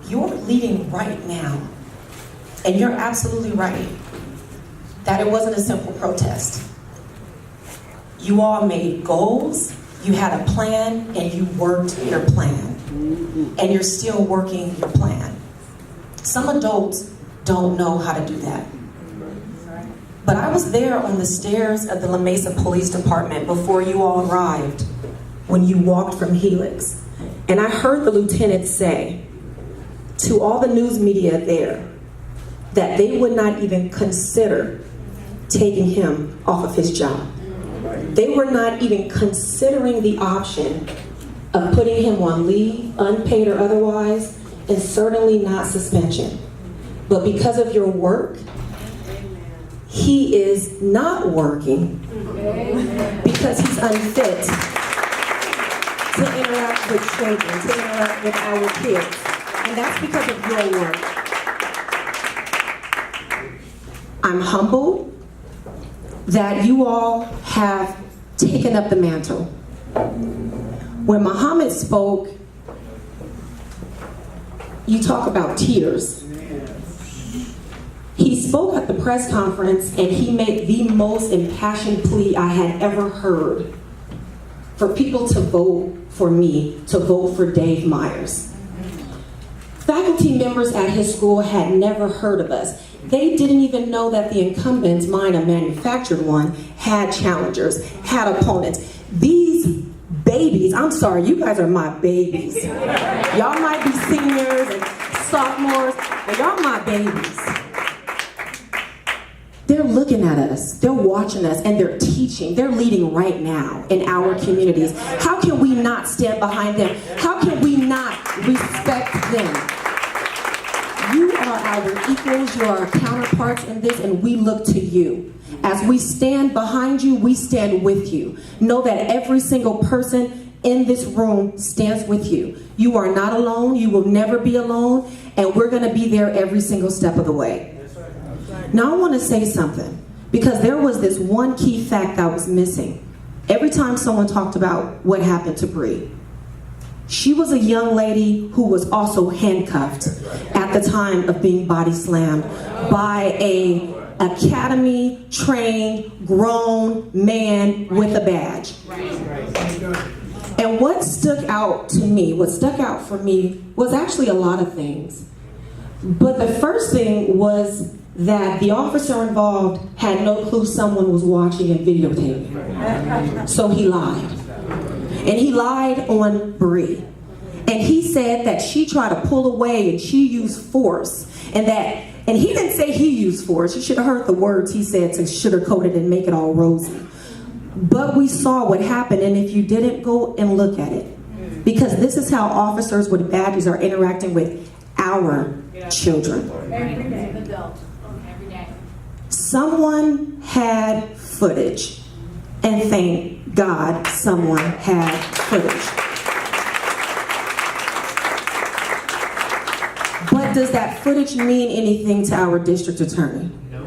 you're leading right now. And you're absolutely right that it wasn't a simple protest. You all made goals, you had a plan, and you worked your plan. And you're still working your plan. Some adults don't know how to do that. But I was there on the stairs of the La Mesa Police Department before you all arrived, when you walked from Helix. And I heard the lieutenant say to all the news media there that they would not even consider taking him off of his job. They were not even considering the option of putting him on leave, unpaid or otherwise, and certainly not suspension. But because of your work, he is not working because he's unfit to interact with children, to interact with our kids. And that's because of your work. I'm humbled that you all have taken up the mantle. When Muhammad spoke, you talk about tears. He spoke at the press conference and he made the most impassioned plea I had ever heard for people to vote for me, to vote for Dave Myers. Faculty members at his school had never heard of us. They didn't even know that the incumbents, mine a manufactured one, had challengers, had opponents. These babies, I'm sorry, you guys are my babies. Y'all might be seniors and sophomores, but y'all my babies. They're looking at us, they're watching us, and they're teaching, they're leading right now in our communities. How can we not stand behind them? How can we not respect them? You are our equals, you are our counterparts in this, and we look to you. As we stand behind you, we stand with you. Know that every single person in this room stands with you. You are not alone, you will never be alone, and we're gonna be there every single step of the way. Now I wanna say something, because there was this one key fact that was missing. Every time someone talked about what happened to Bree, she was a young lady who was also handcuffed at the time of being body slammed by a academy-trained, grown man with a badge. And what stuck out for me was actually a lot of things. But the first thing was that the officer involved had no clue someone was watching and videotaping. So he lied. And he lied on Bree. And he said that she tried to pull away and she used force. And he didn't say he used force. You should have heard the words he said to sugarcoat it and make it all rosy. But we saw what happened, and if you didn't, go and look at it. Because this is how officers with badges are interacting with our children. Every day. Every day. Someone had footage, and thank God someone had footage. But does that footage mean anything to our district attorney? No.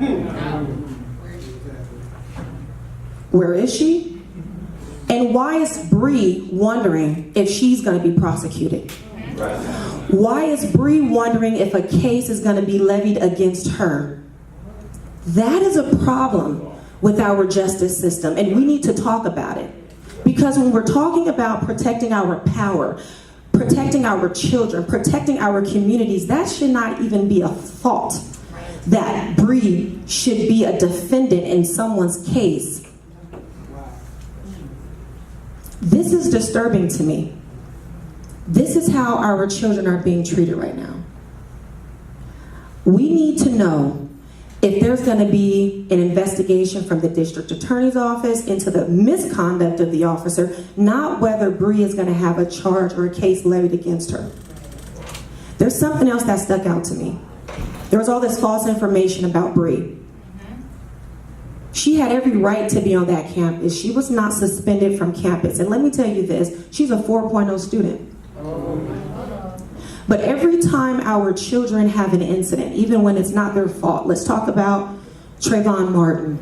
Where is she? And why is Bree wondering if she's going to be prosecuted? Why is Bree wondering if a case is going to be levied against her? That is a problem with our justice system, and we need to talk about it. Because when we're talking about protecting our power, protecting our children, protecting our communities, that should not even be a thought that Bree should be a defendant in someone's case. This is disturbing to me. This is how our children are being treated right now. We need to know if there's going to be an investigation from the district attorney's office into the misconduct of the officer, not whether Bree is going to have a charge or a case levied against her. There's something else that stuck out to me. There was all this false information about Bree. She had every right to be on that campus. She was not suspended from campus. And let me tell you this, she's a 4.0 student. But every time our children have an incident, even when it's not their fault, let's talk about Trayvon Martin.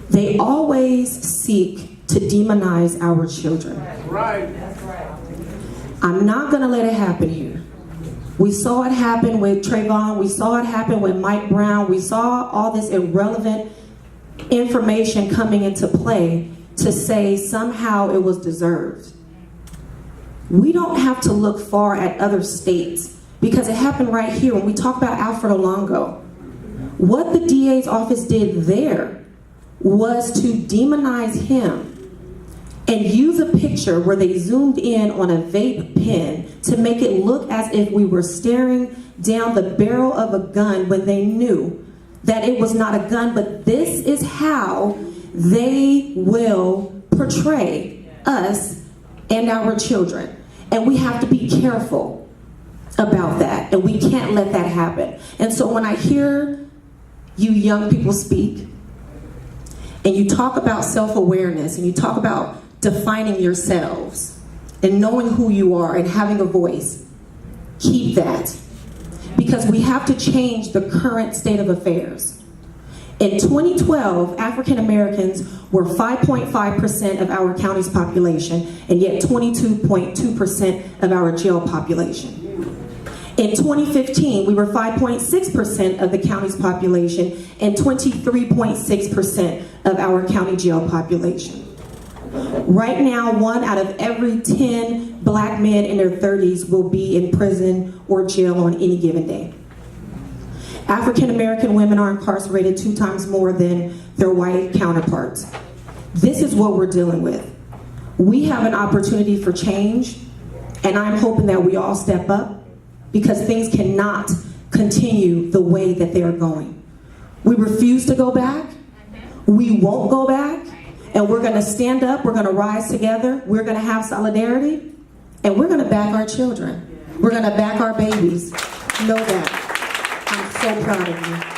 They always seek to demonize our children. Right. I'm not gonna let it happen here. We saw it happen with Trayvon. We saw it happen with Mike Brown. We saw all this irrelevant information coming into play to say somehow it was deserved. We don't have to look far at other states because it happened right here. When we talk about Alfred Olongo, what the DA's office did there was to demonize him and use a picture where they zoomed in on a vape pen to make it look as if we were staring down the barrel of a gun when they knew that it was not a gun. But this is how they will portray us and our children. And we have to be careful about that. And we can't let that happen. And so when I hear you young people speak, and you talk about self-awareness, and you talk about defining yourselves, and knowing who you are, and having a voice, keep that. Because we have to change the current state of affairs. In 2012, African Americans were 5.5% of our county's population, and yet 22.2% of our jail population. In 2015, we were 5.6% of the county's population and 23.6% of our county jail population. Right now, 1 out of every 10 black men in their 30s will be in prison or jail on any given day. African American women are incarcerated 2 times more than their white counterparts. This is what we're dealing with. We have an opportunity for change, and I'm hoping that we all step up, because things cannot continue the way that they're going. We refuse to go back. We won't go back. And we're going to stand up. We're going to rise together. We're going to have solidarity. And we're going to back our children. We're going to back our babies. Know that. I'm so proud of you.